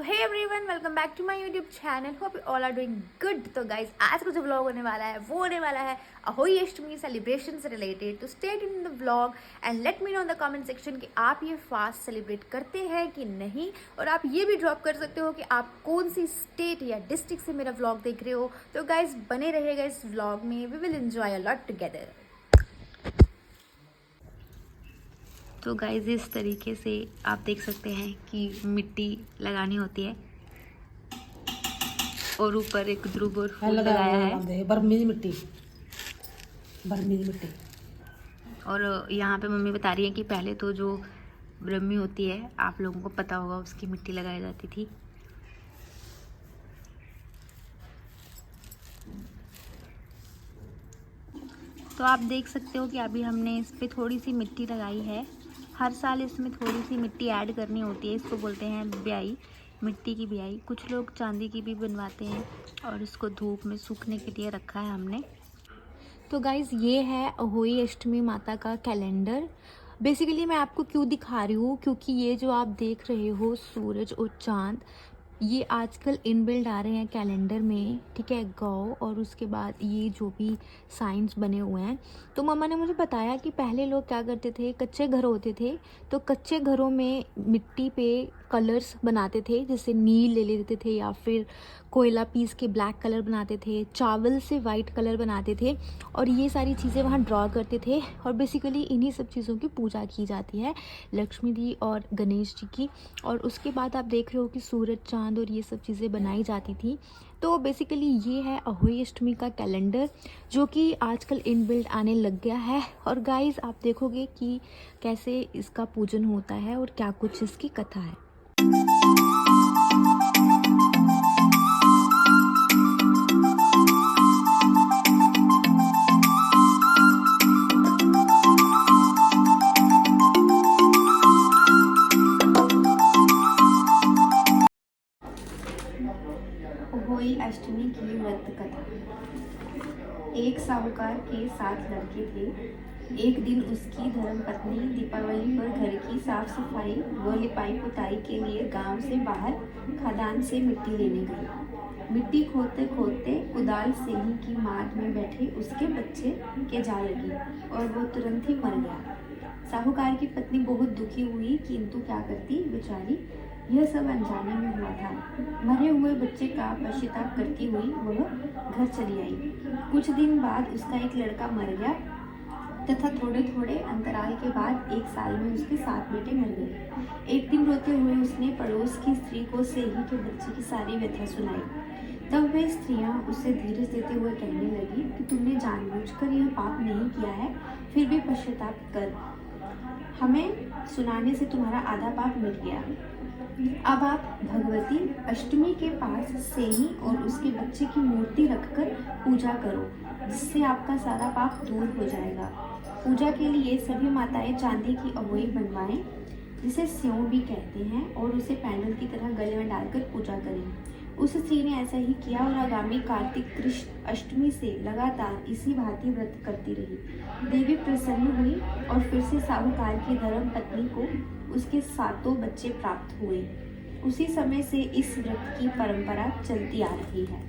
So hey everyone, welcome back to my YouTube channel. Hope you all are doing good. तो guys, आज का जो vlog होने वाला है वो होने वाला है अहोई अष्टमी सेलिब्रेशन से रिलेटेड। तो stay tuned in the vlog and let me know in the comment section कि आप ये फास्ट सेलिब्रेट करते हैं कि नहीं, और आप ये भी ड्रॉप कर सकते हो कि आप कौन सी स्टेट या डिस्ट्रिक्ट से मेरा व्लॉग देख रहे हो। तो गाइज, बने रहिएगा इस व्लॉग में, we will enjoy a lot together. तो गाइज, इस तरीके से आप देख सकते हैं कि मिट्टी लगानी होती है और ऊपर एक ध्रुव और फूल लगाया है, बर्मी मिट्टी। और यहाँ पे मम्मी बता रही है कि पहले तो जो ब्रह्मी होती है, आप लोगों को पता होगा, उसकी मिट्टी लगाई जाती थी। तो आप देख सकते हो कि अभी हमने इस पे थोड़ी सी मिट्टी लगाई है। हर साल इसमें थोड़ी सी मिट्टी ऐड करनी होती है, इसको बोलते हैं ब्याई, मिट्टी की ब्याई। कुछ लोग चांदी की भी बनवाते हैं और इसको धूप में सूखने के लिए रखा है हमने। तो गाइज़, ये है अहोई अष्टमी माता का कैलेंडर। बेसिकली मैं आपको क्यों दिखा रही हूँ, क्योंकि ये जो आप देख रहे हो सूरज और चाँद, ये आजकल इनबिल्ड आ रहे हैं कैलेंडर में, ठीक है, गौ और उसके बाद ये जो भी साइंस बने हुए हैं। तो मम्मा ने मुझे बताया कि पहले लोग क्या करते थे, कच्चे घर होते थे तो कच्चे घरों में मिट्टी पे कलर्स बनाते थे, जैसे नील ले लेते थे या फिर कोयला पीस के ब्लैक कलर बनाते थे, चावल से वाइट कलर बनाते थे और ये सारी चीज़ें वहाँ ड्रॉ करते थे। और बेसिकली इन्हीं सब चीज़ों की पूजा की जाती है, लक्ष्मी जी और गणेश जी की। और उसके बाद आप देख रहे हो कि सूरज, चाँद और ये सब चीज़ें बनाई जाती थी। तो बेसिकली ये है अहोई अष्टमी का कैलेंडर, जो कि आजकल इनबिल्ट आने लग गया है। और गाइस, आप देखोगे कि कैसे इसका पूजन होता है और क्या कुछ इसकी कथा है। अहोई अष्टमी की व्रत कथा। एक साहूकार के 7 लड़के थे। एक दिन उसकी धर्मपत्नी दीपावली पर घर की साफ सफाई व लिपाई पुताई के लिए गांव से बाहर खदान से मिट्टी लेने गई। मिट्टी खोदते खोदते कुदाल सेही की माद में बैठे उसके बच्चे के जा लगी और वो तुरंत ही मर गया। साहूकार की पत्नी बहुत दुखी हुई, किंतु क्या करती बेचारी, यह सब अनजाने में हुआ था। मरे हुए बच्चे का पश्चाताप करती हुई वह घर चली आई। कुछ दिन बाद उसका एक लड़का मर गया तथा थोड़े थोड़े अंतराल के बाद 1 साल में उसके 7 बेटे मर गए। एक दिन रोते हुए उसने पड़ोस की स्त्री को सेही के बच्चे की सारी व्यथा सुनाई। तब वे स्त्रियां उसे धीरज देते हुए कहने लगी कि तुमने जानबूझकर यह पाप नहीं किया है, फिर भी पश्चाताप कर, हमें सुनाने से तुम्हारा आधा पाप मिट गया। अब आप भगवती अष्टमी के पास सेही और उसके बच्चे की मूर्ति रखकर पूजा करो, जिससे आपका सारा पाप दूर हो जाएगा। पूजा के लिए सभी माताएं चांदी की अहोई बनवाएं, जिसे स्यों भी कहते हैं, और उसे पैनल की तरह गले में डालकर पूजा करें। उस स्त्री ने ऐसा ही किया और आगामी कार्तिक कृष्ण अष्टमी से लगातार इसी भांति व्रत करती रही। देवी प्रसन्न हुई और फिर से साहूकार की धर्म पत्नी को उसके 7 बच्चे प्राप्त हुए। उसी समय से इस व्रत की परंपरा चलती आ रही है।